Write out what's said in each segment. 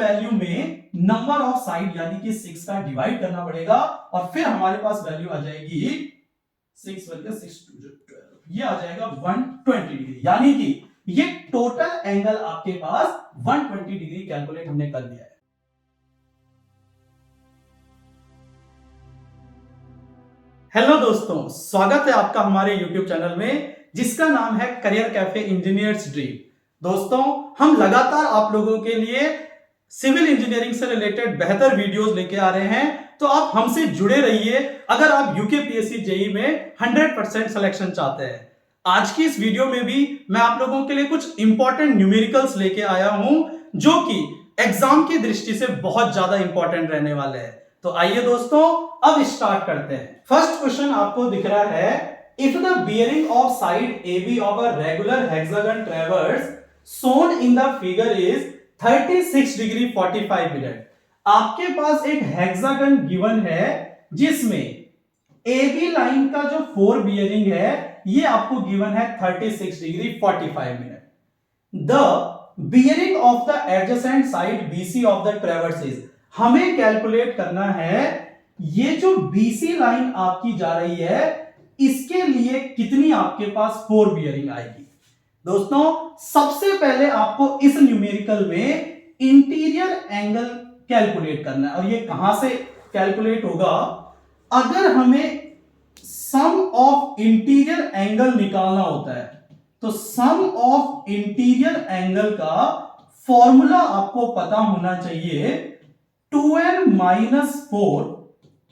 Value में number of side यानी कि 6 का डिवाइड करना पड़ेगा और फिर हमारे पास वैल्यू आ जाएगी 6 बल्कि 6 2 12, ये आ जाएगा 120 डिग्री। यानी कि ये टोटल एंगल आपके पास 120 डिग्री कैलकुलेट हमने कर लिया है। हेलो दोस्तों, स्वागत है आपका हमारे YouTube चैनल में जिसका नाम है करियर कैफे इंजीनियर्स ड्रीम। दोस्तों, हम लगातार आप लोगों के लिए सिविल इंजीनियरिंग से रिलेटेड बेहतर वीडियोस लेके आ रहे हैं, तो आप हमसे जुड़े रहिए अगर आप यूकेपीएससी जेई में 100% सिलेक्शन चाहते हैं। आज की इस वीडियो में भी मैं आप लोगों के लिए कुछ इंपॉर्टेंट न्यूमेरिकल्स लेके आया हूं जो कि एग्जाम की दृष्टि से बहुत ज्यादा इंपॉर्टेंट रहने वाले हैं। तो आइए दोस्तों, अब स्टार्ट करते हैं। फर्स्ट क्वेश्चन आपको दिख रहा है, if the bearing of side AB of a regular hexagon traverse shown in the figure is 36 degree 45 minute. आपके पास एक हेक्सागन गिवन है जिसमें AB लाइन का जो 4 बियरिंग है ये आपको गिवन है 36 degree 45 minute. The bearing of the adjacent side BC of the traverse is, हमें कैलकुलेट करना है ये जो BC लाइन आपकी जा रही है इसके लिए कितनी आपके पास 4 बियरिंग आएगी। दोस्तों, सबसे पहले आपको इस न्यूमेरिकल में इंटीरियर एंगल कैलकुलेट करना है और ये कहां से कैलकुलेट होगा, अगर हमें सम ऑफ इंटीरियर एंगल निकालना होता है तो सम ऑफ इंटीरियर एंगल का फॉर्मूला आपको पता होना चाहिए 2n-4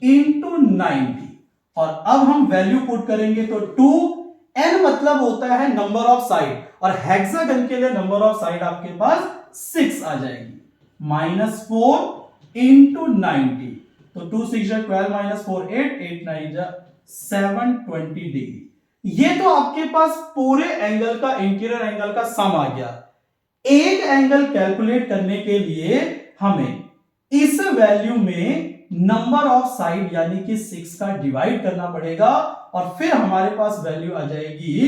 इंटू 90। और अब हम वैल्यू पुट करेंगे तो 2n मतलब होता है नंबर ऑफ साइड और हेक्सागन के लिए नंबर ऑफ साइड आपके पास 6 आ जाएगी, -4 इंटू 90। तो 2 6 12 -4 8 8 9 720 डिग्री। ये तो आपके पास पूरे एंगल का इंटीरियर एंगल का सम आ गया। एक एंगल कैलकुलेट करने के लिए हमें इस वैल्यू में नंबर ऑफ साइड यानी कि 6 का डिवाइड करना पड़ेगा और फिर हमारे पास वैल्यू आ जाएगी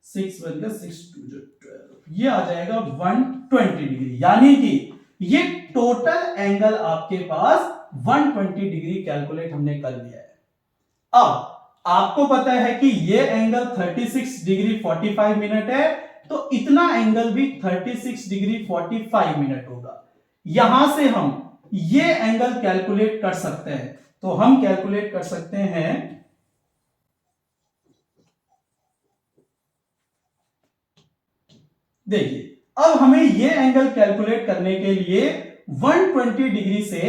6 बल्कि 6 2 12, ये आ जाएगा 120 डिग्री। यानी कि ये टोटल एंगल आपके पास 120 डिग्री कैलकुलेट हमने कर लिया है। अब आपको पता है कि ये एंगल 36 डिग्री 45 मिनट है, तो इतना एंगल भी 36 डिग्री 45 मिनट होगा। यहां से हम ये एंगल कैलकुलेट कर सकते हैं, तो हम कैलकुलेट कर सकते हैं देखिए, अब हमें ये एंगल कैलकुलेट करने के लिए 120 डिग्री से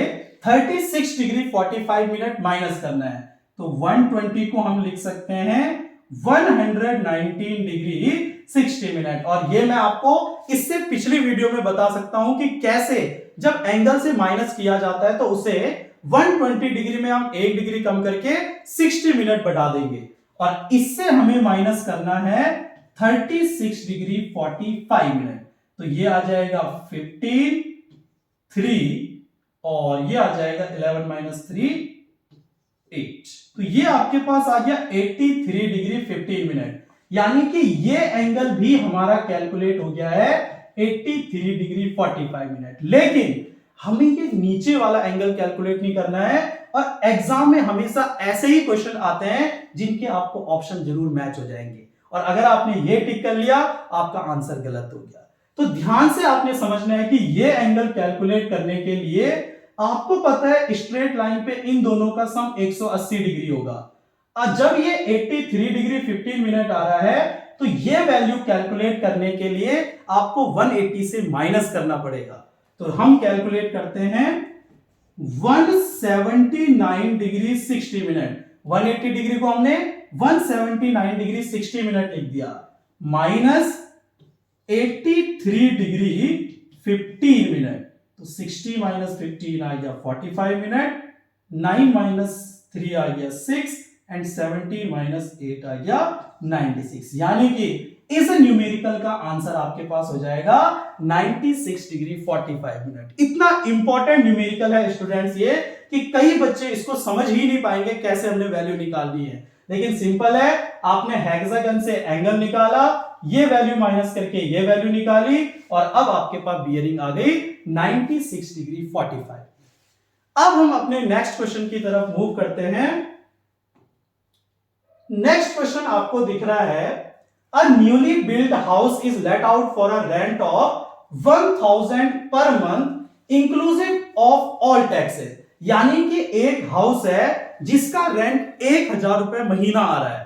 36 डिग्री 45 मिनट माइनस करना है। तो 120 को हम लिख सकते हैं 119 डिग्री 60 मिनट। और ये मैं आपको इससे पिछली वीडियो में बता सकता हूं कि कैसे जब एंगल से माइनस किया जाता है तो उसे 120 डिग्री में हम 1 डिग्री कम करके 60 मिनट बढ़ा देंगे और इससे हमें माइनस करना है 36 डिग्री 45 मिनट। तो ये आ जाएगा 15 3 और ये आ जाएगा 11 3 8। तो ये आपके पास आ गया 83 डिग्री 15 मिनट। यानी कि ये एंगल भी हमारा कैलकुलेट हो गया है 83 डिग्री 45 मिनट। लेकिन हमें ये नीचे वाला एंगल कैलकुलेट नहीं करना है और एग्जाम में हमेशा ऐसे ही क्वेश्चन आते हैं जिनके आपको ऑप्शन जरूर मैच हो जाएंगे और अगर आपने ये टिक कर लिया आपका आंसर गलत हो गया। तो ध्यान से आपने समझना है कि ये एंगल कैलकुलेट करने के लिए आपको पता है स्ट्रेट लाइन पे इन दोनों का सम 180 डिग्री होगा और जब ये 83 डिग्री 15 मिनट आ रहा है तो ये वैल्यू कैलकुलेट करने के लिए आपको 180 से माइनस करना पड़ेगा। तो हम कैलकुलेट करते हैं 179 डिग्री 60 मिनट। 180 डिग्री को हमने 179 डिग्री 60 मिनट लिख दिया माइनस 83 डिग्री 15 मिनट। तो 60 माइनस 15 आ गया 45 मिनट, 9 माइनस 3 आ गया 6 एंड 17 माइनस 8 आ गया 96। यानी कि इस न्यूमेरिकल का आंसर आपके पास हो जाएगा 96 डिग्री 45 मिनट। इतना इंपॉर्टेंट न्यूमेरिकल है स्टूडेंट्स ये कि कई बच्चे इसको समझ ही नहीं पाएंगे कैसे हमने वैल्यू निकालनी है। लेकिन सिंपल है, आपने हेक्सागन से एंगल निकाला, ये वैल्यू माइनस करके ये वैल्यू निकाली और अब आपके पास बियरिंग आ गई 96 डिग्री 45। अब हम अपने नेक्स्ट क्वेश्चन की तरफ मूव करते हैं। नेक्स्ट क्वेश्चन आपको दिख रहा है, a newly built house is let out for a rent of 1000 per month inclusive of all taxes. यानी कि एक हाउस है जिसका रेंट 1000 रुपए महीना आ रहा है।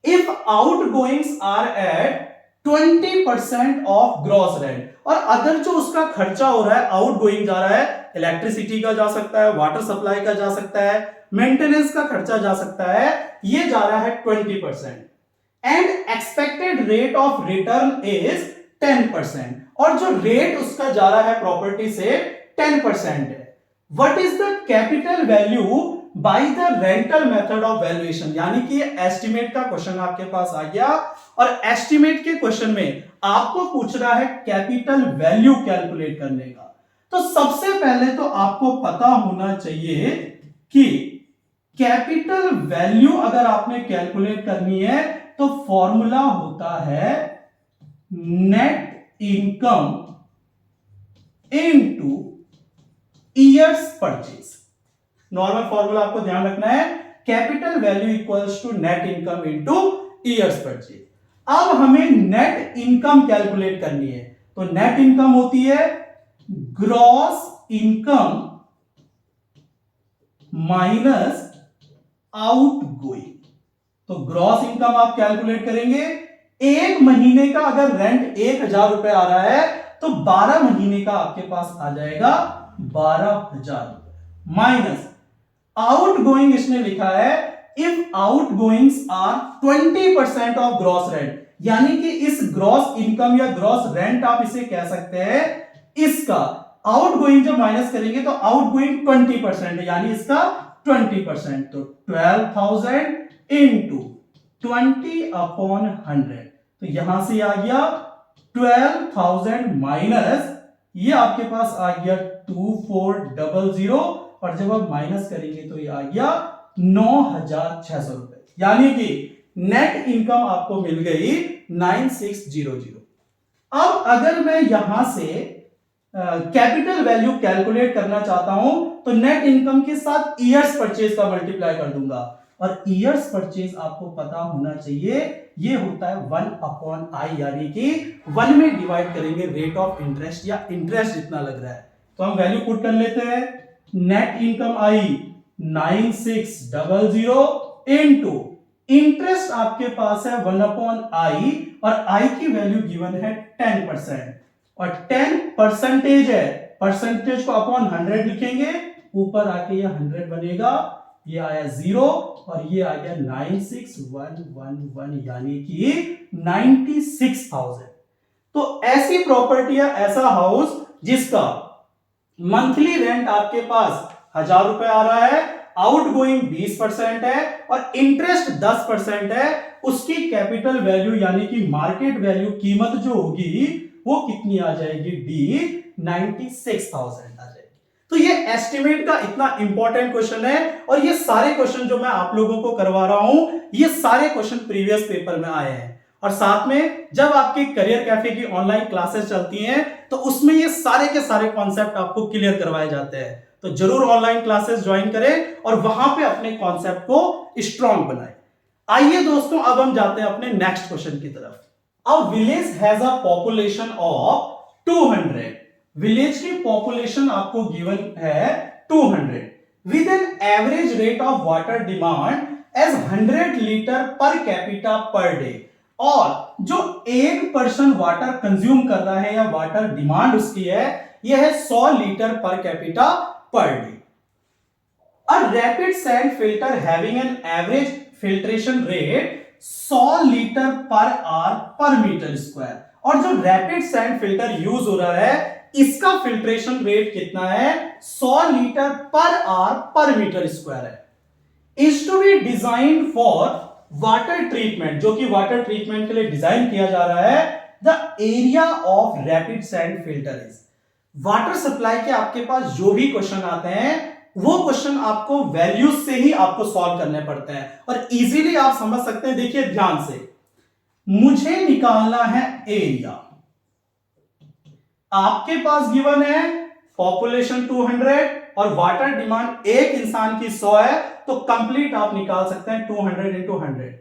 If outgoings are at 20% of gross rent, और अगर जो उसका खर्चा हो रहा है आउट गोइंग जा रहा है, इलेक्ट्रिसिटी का जा सकता है, वाटर सप्लाई का जा सकता है, मेंटेनेंस का खर्चा जा सकता है, ये जा रहा है 20%, and expected rate of return is 10%, और जो रेट उसका जा रहा है प्रॉपर्टी से 10% है। What is the capital value by the rental method of valuation. यानी कि एस्टिमेट का क्वेश्चन आपके पास आ गया, और एस्टिमेट के क्वेश्चन में आपको पूछ रहा है कैपिटल वैल्यू कैलकुलेट करने का। तो सबसे पहले तो आपको पता होना चाहिए कि कैपिटल वैल्यू अगर आपने कैलकुलेट करनी है तो फॉर्मूला होता है net income into years purchase. Normal formula आपको ध्यान रखना है, capital value equals to net income into years purchase. अब हमें नेट इनकम कैलकुलेट करनी है, तो नेट इनकम होती है gross income minus out going. तो ग्रॉस इनकम आप कैलकुलेट करेंगे, एक महीने का अगर रेंट 1000 रुपए आ रहा है तो 12 महीने का आपके पास आ जाएगा 12,000 रुपए, माइनस आउट गोइंग इसने लिखा है if outgoings are 20% of gross rent. यानी कि इस ग्रॉस इनकम या ग्रॉस रेंट आप इसे कह सकते हैं, इसका आउट गोइंग जब माइनस करेंगे तो आउट गोइंग 20% है, यानी इसका 20%, तो 12,000 इंटू 20/100, तो यहां से आ गया 12,000 माइनस ये आपके पास आ गया 2400, और जब आप माइनस करेंगे तो ये आ गया 9,600 रुपए। यानी कि नेट इनकम आपको मिल गई 9600। अब अगर मैं यहां से कैपिटल वैल्यू कैलकुलेट करना चाहता हूं तो नेट इनकम के साथ ईयर्स परचेज का मल्टीप्लाई कर दूंगा, और ईयर्स परचेज आपको पता होना चाहिए ये होता है 1/i, यानी कि 1 में डिवाइड करेंगे रेट ऑफ इंटरेस्ट या इंटरेस्ट जितना लग रहा है। तो हम वैल्यू पुट कर लेते हैं, नेट इनकम आई 9600 इनटू इंटरेस्ट आपके पास है 1/i, और i की वैल्यू गिवन है 10%, और 10 परसेंटेज है, परसेंटेज को अपॉन 100 लिखेंगे, ऊपर आके ये 100 बनेगा, ये आया 0 और ये आ गया 96,111, यानी कि 96,000। तो ऐसी प्रॉपर्टी या ऐसा हाउस जिसका मंथली रेंट आपके पास 1000 रुपए आ रहा है, आउट गोइंग 20% है और इंटरेस्ट 10% है, उसकी कैपिटल वैल्यू यानी कि मार्केट वैल्यू कीमत जो होगी वो कितनी आ जाएगी, डी 96,000 आ जाएगी। तो ये एस्टिमेट का इतना इंपॉर्टेंट क्वेश्चन है, और ये सारे क्वेश्चन जो मैं आप लोगों को करवा रहा हूं ये सारे क्वेश्चन प्रीवियस पेपर में आए हैं, और साथ में जब आपकी करियर कैफे की ऑनलाइन क्लासेस चलती हैं तो उसमें ये सारे के सारे कॉन्सेप्ट आपको क्लियर करवाए जाते हैं। तो जरूर ऑनलाइन क्लासेस ज्वाइन करें और वहां पे अपने कॉन्सेप्ट को स्ट्रॉन्ग बनाएं। आइए दोस्तों, अब हम जाते हैं अपने नेक्स्ट क्वेश्चन की तरफ। A village has a population of 200। Village की पॉपुलेशन आपको गिवन है 200 with an average rate of water demand as 100 litre per capita per day, और जो एक पर्सन वाटर कंज्यूम कर रहा है या वाटर डिमांड उसकी है यह है 100 litre per capita per day. A rapid sand filter having an average filtration rate 100 litre per hour per metre square, और जो रैपिड सैंड फिल्टर यूज हो रहा है इसका फिल्ट्रेशन रेट कितना है, 100 litre per hour per metre square है, is to be design for water treatment, जो कि वाटर ट्रीटमेंट के लिए डिजाइन किया जा रहा है। The area of rapid sand filter is, water supply के आपके पास जो भी क्वेश्चन आते हैं वो क्वेश्चन आपको वैल्यूज से ही आपको सॉल्व करने पड़ते हैं, और इजीली आप समझ सकते हैं। देखिए ध्यान से, मुझे निकालना है एरिया। आपके पास गिवन है पॉपुलेशन 200 और वाटर डिमांड एक इंसान की 100 है, तो कंप्लीट आप निकाल सकते हैं 200 इंटू 100।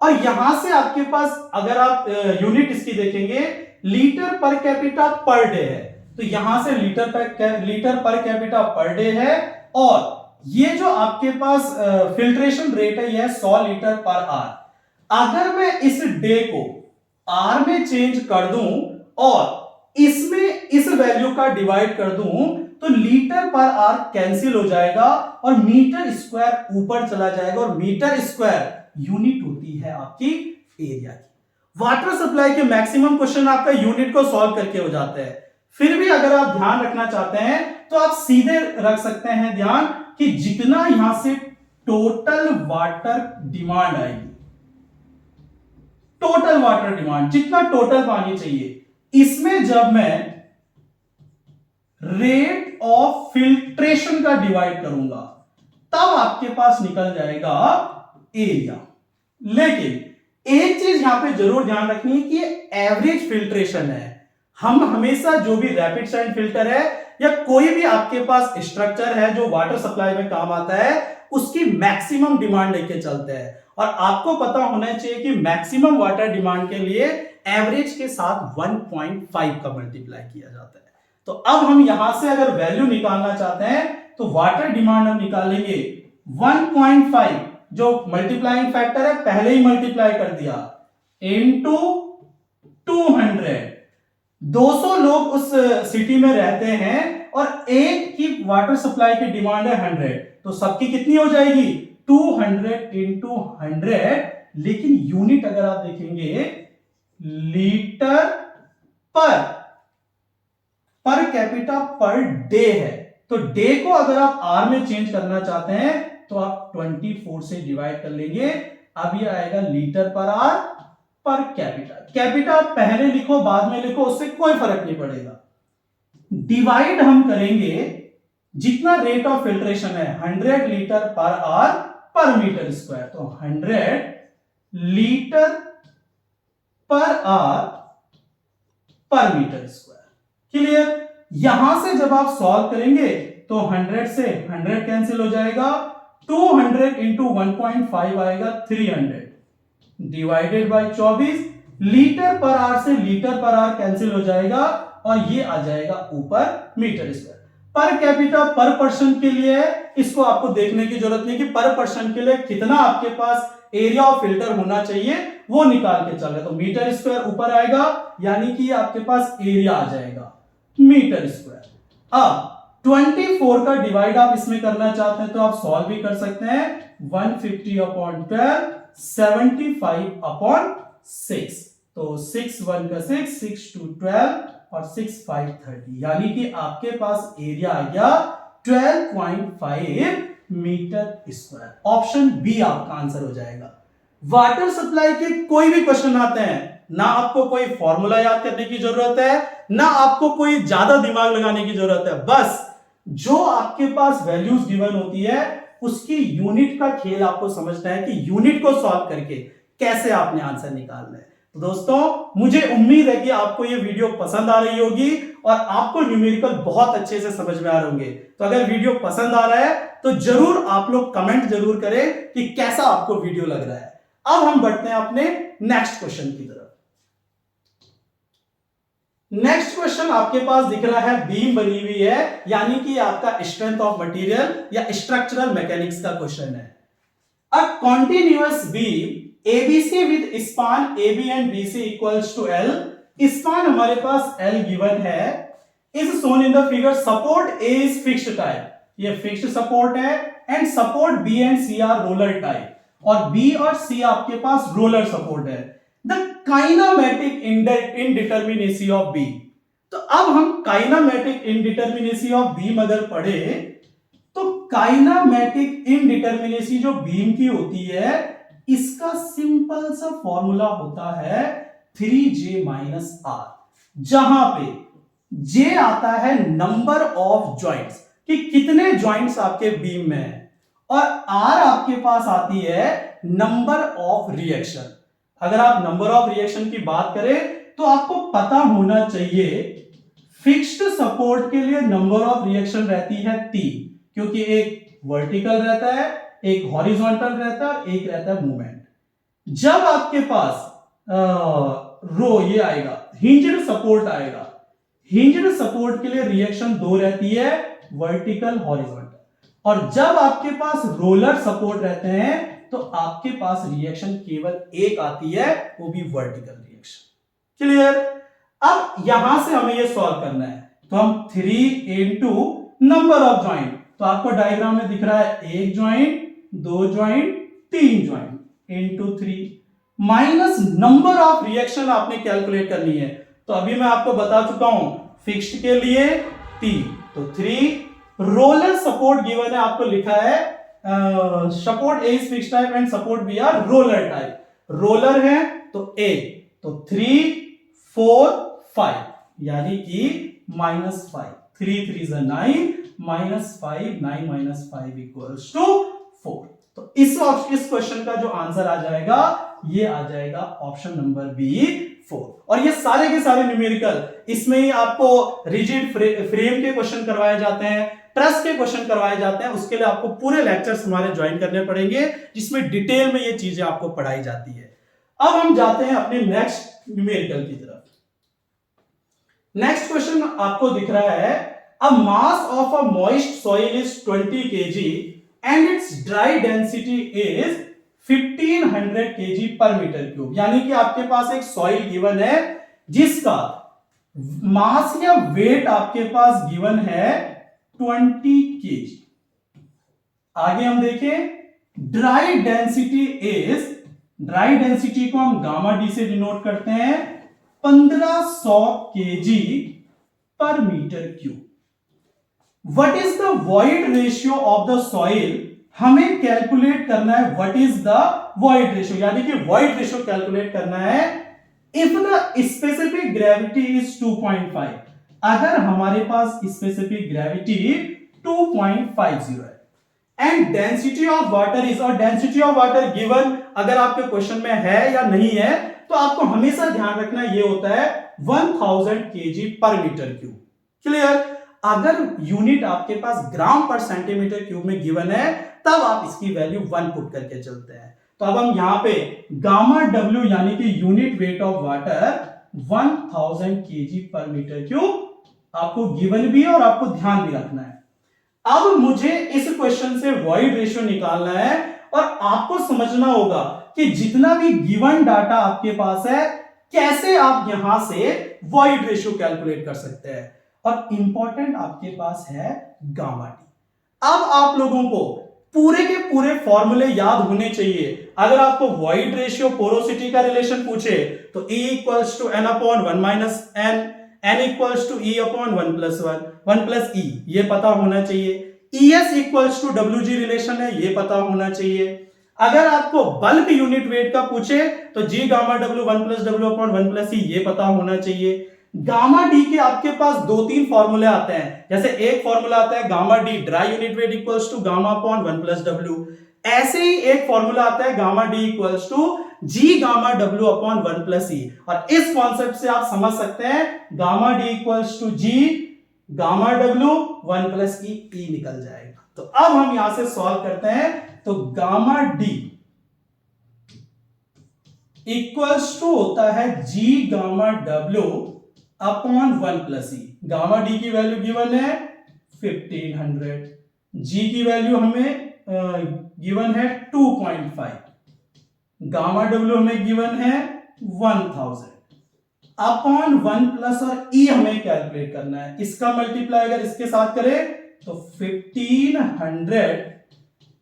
और यहां से आपके पास अगर आप यूनिट इसकी देखेंगे litre per capita per day है, तो यहां से litre per capita per day है। और ये जो आपके पास फिल्ट्रेशन रेट है यह 100 लीटर पर आवर। अगर मैं इस डे को आर में चेंज कर दूं और इसमें इस वैल्यू का डिवाइड कर दूं तो लीटर पर आवर कैंसिल हो जाएगा और मीटर स्क्वायर ऊपर चला जाएगा, और मीटर स्क्वायर यूनिट होती है आपकी एरिया की। वाटर सप्लाई के मैक्सिमम क्वेश्चन आपका यूनिट को सॉल्व करके हो जाते हैं। फिर भी अगर आप ध्यान रखना चाहते हैं तो आप सीधे रख सकते हैं ध्यान कि जितना यहां से टोटल वाटर डिमांड आएगी, टोटल वाटर डिमांड जितना टोटल पानी चाहिए, इसमें जब मैं रेट ऑफ फिल्ट्रेशन का डिवाइड करूंगा तब आपके पास निकल जाएगा एरिया। लेकिन एक चीज यहां पे जरूर ध्यान रखनी है कि एवरेज फिल्ट्रेशन है। हम हमेशा जो भी रैपिड साइन फिल्टर है या कोई भी आपके पास स्ट्रक्चर है जो वाटर सप्लाई में काम आता है उसकी मैक्सिमम डिमांड लेके चलते हैं। और आपको पता होना चाहिए कि मैक्सिमम वाटर डिमांड के लिए एवरेज के साथ 1.5 का मल्टीप्लाई किया जाता है। तो अब हम यहां से अगर वैल्यू निकालना चाहते हैं तो वाटर डिमांड हम निकालेंगे 1.5, जो मल्टीप्लाइंग फैक्टर है पहले ही मल्टीप्लाई कर दिया, इनटू 200। 200 लोग उस सिटी में रहते हैं और एक की वाटर सप्लाई की डिमांड है 100, तो सबकी कितनी हो जाएगी 200 इंटू 100। लेकिन यूनिट अगर आप देखेंगे litre per capita per day है, तो डे को अगर आप आर में चेंज करना चाहते हैं तो आप 24 से डिवाइड कर लेंगे। अब ये आएगा लीटर पर आर पर कैपिटा। कैपिटा पहले लिखो बाद में लिखो उससे कोई फर्क नहीं पड़ेगा। डिवाइड हम करेंगे जितना रेट ऑफ फिल्ट्रेशन है 100 litre per hour per metre square, तो 100 litre per hour per metre square. Clear? यहां से जब आप सॉल्व करेंगे तो 100 से 100 कैंसिल हो जाएगा, 200 इंटू 1.5 आएगा 300 divided by 24। Litre per hour से लीटर पर आवर कैंसिल हो जाएगा और ये आ जाएगा ऊपर metre square. Per capita per person के लिए इसको आपको देखने की जरूरत नहीं कि पर पर्सन के लिए कितना आपके पास एरिया ऑफ फिल्टर होना चाहिए, वो निकाल के चल रहे, तो मीटर स्क्वायर ऊपर आएगा यानी कि आपके पास एरिया आ जाएगा मीटर स्क्वायर। अब 24 का डिवाइड आप इसमें करना चाहते हैं तो आप सॉल्व भी कर सकते हैं। 150/12 75/6, तो 6 1 का 6, 6 2 12 और 6 5 30, यानी कि आपके पास एरिया आ गया 12.5 मीटर स्क्वायर। ऑप्शन बी आपका आंसर हो जाएगा। वाटर सप्लाई के कोई भी क्वेश्चन आते हैं, ना आपको कोई फॉर्मूला याद करने की जरूरत है, ना आपको कोई ज्यादा दिमाग लगाने की जरूरत है, बस जो आपके पास वैल्यूज गिवन होती है उसकी यूनिट का खेल आपको समझना है कि यूनिट को सॉल्व करके कैसे आपने आंसर निकालना है। तो दोस्तों मुझे उम्मीद है कि आपको ये वीडियो पसंद आ रही होगी और आपको न्यूमेरिकल बहुत अच्छे से समझ में आ रहे होंगे। तो अगर वीडियो पसंद आ रहा है तो जरूर आप लोग कमेंट जरूर करें कि कैसा आपको वीडियो लग रहा है। अब हम बढ़ते हैं अपने नेक्स्ट क्वेश्चन की तरफ। नेक्स्ट क्वेश्चन आपके पास दिख रहा है, बीम बनी हुई है, यानी कि आपका स्ट्रेंथ ऑफ मटेरियल या स्ट्रक्चरल मैकेनिक्स का क्वेश्चन है। A continuous beam ABC with span AB and BC equals to L, span हमारे पास L गिवन है, is shown in the figure. Support A is fixed type, ये fixed support है, and support B and C are roller type, और B और C आपके पास roller support है। The kinematic indeterminacy of B, तो अब हम काइनेमेटिक इंडिटरमिनेसी ऑफ बीम अगर पढ़े तो काइनेमेटिक इंडिटरमिनेसी जो बीम की होती है इसका सिंपल सा फॉर्मूला होता है 3J - R, जहां पे J आता है नंबर ऑफ जॉइंट्स कि कितने जॉइंट्स आपके बीम में है, और R आपके पास आती है नंबर ऑफ रिएक्शन। अगर आप नंबर ऑफ रिएक्शन की बात करें तो आपको पता होना चाहिए फिक्स्ड सपोर्ट के लिए नंबर ऑफ रिएक्शन रहती है 3, क्योंकि एक वर्टिकल रहता है, एक हॉरिजॉन्टल रहता है, एक रहता है मूवमेंट। जब आपके पास रो ये आएगा, हिंज्ड सपोर्ट आएगा, हिंज्ड सपोर्ट के लिए रिएक्शन 2 रहती है, वर्टिकल हॉरिजॉन्टल। और जब आपके पास रोलर सपोर्ट रहते हैं तो आपके पास रिएक्शन केवल एक आती है, वो भी वर्टिकल रिएक्शन। क्लियर? अब यहां से हमें ये सॉल्व करना है, तो हम 3 इंटू नंबर ऑफ ज्वाइंट, तो आपको डायग्राम में दिख रहा है 1 joint, 2 joint, 3 joint into 3 minus number of reaction आपने कैलकुलेट करनी है। तो अभी मैं आपको बता चुका हूं, फिक्स्ड के लिए 3, तो 3, रोलर सपोर्ट गिवन है, आपको लिखा है support a is fixed type and support b are roller type. Roller है तो ए, तो 3, 4, 5, यानी कि -5, 3 3 9, -5, 9 -5 इक्वल्स टू 4। तो इस क्वेश्चन का जो आंसर आ जाएगा, ये आ जाएगा ऑप्शन नंबर बी 4। और ये सारे के सारे न्यूमेरिकल, इसमें ही आपको रिजिड फ्रेम के क्वेश्चन करवाए जाते हैं, ट्रस के क्वेश्चन करवाए जाते हैं। उसके लिए आपको पूरे लेक्चर्स हमारे ज्वाइन करने पड़ेंगे, जिसमें डिटेल में ये चीजें आपको पढ़ाई जाती है। अब हम जाते हैं अपने नेक्स्ट न्यूमेरिकल की तरफ। नेक्स्ट क्वेश्चन आपको दिख रहा है, a mass of a moist soil is 20 kg and its dry density is 1500 kg पर मीटर क्यूब। यानी कि आपके पास एक सॉइल गिवन है जिसका मास या वेट आपके पास गिवन है 20 kg। आगे हम देखें, dry density is, dry density को हम गामा डी से डिनोट करते हैं 1500 kg पर metre cube. What is the void ratio of the soil, हमें कैलकुलेट करना है what is the void ratio, यानी कि वॉइड रेशियो कैलकुलेट करना है if the specific gravity is 2.5। अगर हमारे पास स्पेसिफिक ग्रेविटी 2.50 है and density of water is, और डेंसिटी ऑफ वाटर गिवन अगर आपके क्वेश्चन में है या नहीं है, तो आपको हमेशा ध्यान रखना ये होता है 1000 kg पर मीटर क्यूब। क्लियर? अगर यूनिट आपके पास ग्राम पर सेंटीमीटर क्यूब में गिवन है, तब आप इसकी वैल्यू 1 पुट करके चलते हैं। तो अब हम यहां पे गामा डब्ल्यू यानी कि unit weight of water 1000 kg पर मीटर क्यूब आपको गिवन भी है और आपको ध्यान भी रखना है। अब मुझे इस क्वेश्चन से वॉइड रेशियो निकालना है और आपको समझना होगा कि जितना भी गिवन डाटा आपके पास है, कैसे आप यहां से वॉइड रेशियो कैलकुलेट कर सकते हैं। और इंपॉर्टेंट आपके पास है गामा डी। अब आप लोगों को पूरे के पूरे फॉर्मूले याद होने चाहिए। अगर आपको वॉइड रेशियो पोरोसिटी का रिलेशन पूछे तो E equals to n upon 1 minus n, n equals to E upon 1 plus 1 plus E, ये पता होना चाहिए। ES equals to WG relation है, ये पता होना चाहिए। अगर आपको बल्क यूनिट वेट का पूछे तो G gamma W 1 plus W upon 1 plus E, ये पता होना चाहिए। गामा डी के आपके पास 2-3 फॉर्मूले आते हैं, जैसे एक फॉर्मूला आता है gamma d dry unit weight equals to gamma upon 1 plus W। ऐसे ही एक फॉर्मूला आता है gamma d equals to G gamma W upon 1 plus E। और इस कॉन्सेप्ट से आप समझ सकते हैं gamma d equals to G gamma W 1 plus E, E निकल जाएगा। तो अब हम यहां से सॉल्व करते हैं, तो गामा डी इक्वल्स टू होता है G gamma W upon 1 plus E. Gamma D की वैल्यू गिवन है 1500, जी की वैल्यू हमें गिवन है 2.5, गामा डब्ल्यू हमें गिवन है 1000 अपॉन 1 प्लस और ई हमें कैलकुलेट करना है। इसका मल्टीप्लाई अगर इसके साथ करें तो 1500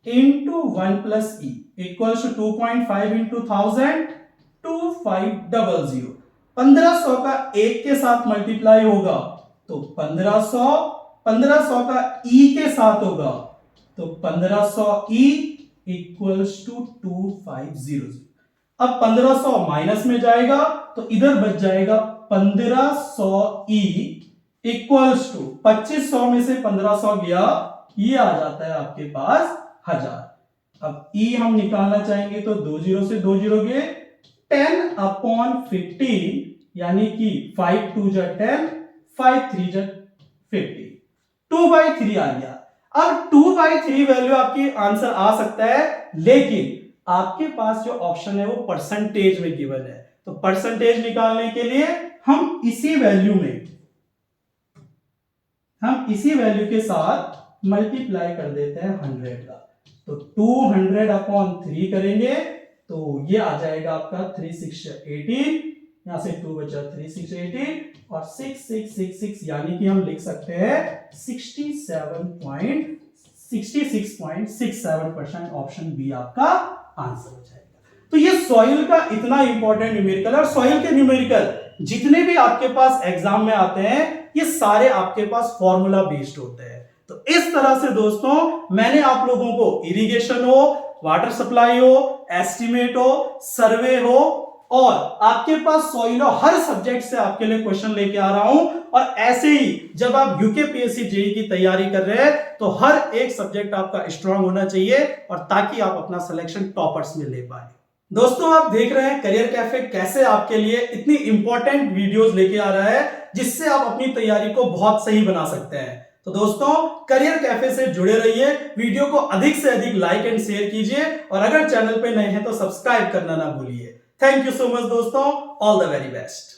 into 1 plus E equals to 2.5 into 1000 2500। 1500 का एक के साथ मल्टीप्लाई होगा तो 1500 का ई के साथ होगा तो 1500 ई इक्वल्स टू 2500। अब 1500 माइनस में जाएगा तो इधर बच जाएगा 1500 ई इक्वल्स टू 2500 में से 1500 गया, ये आ जाता है आपके पास 1000। अब ई हम निकालना चाहेंगे तो 2 0 से 2 0 गए 10/15 यानी कि 5 2 जा 10, 5 3 जा 50, 2/3 आ गया। अब 2/3 वैल्यू आपकी आंसर आ सकता है, लेकिन आपके पास जो ऑप्शन है वो परसेंटेज में गिवन है, तो परसेंटेज निकालने के लिए हम इसी वैल्यू के साथ मल्टीप्लाई कर देते हैं 100 का, तो 200/3 करेंगे तो ये आ जाएगा आपका 3 6 18, यहां से 2 बचा 3 6 18 और 6 6 6 6 यानी कि हम लिख सकते हैं 66.67% ऑप्शन बी आपका आंसर हो जाएगा। तो ये सॉइल का इतना इंपॉर्टेंट न्यूमेरिकल, और सॉइल के न्यूमेरिकल जितने भी आपके पास एग्जाम में आते हैं ये सारे आपके पास फॉर्मूला बेस्ड होते हैं। तो इस तरह से दोस्तों मैंने आप लोगों को इरिगेशन हो, वाटर सप्लाई हो, एस्टिमेट हो, सर्वे हो और आपके पास सॉइल हो, हर सब्जेक्ट से आपके लिए क्वेश्चन लेके आ रहा हूं। और ऐसे ही जब आप यूकेपीएससी जेईई की तैयारी कर रहे हैं तो हर एक सब्जेक्ट आपका स्ट्रांग होना चाहिए, और ताकि आप अपना सिलेक्शन टॉपर्स में ले पाए। दोस्तों आप देख रहे हैं करियर कैफे कैसे आपके लिए इतनी इंपॉर्टेंट वीडियोस लेके आ रहा है, जिससे आप अपनी तैयारी को बहुत सही बना सकते हैं। तो दोस्तों करियर कैफे से जुड़े रहिए, वीडियो को अधिक से अधिक लाइक एंड शेयर कीजिए, और अगर चैनल पे नए हैं तो सब्सक्राइब करना ना भूलिए। थैंक यू सो मच दोस्तों, ऑल द वेरी बेस्ट।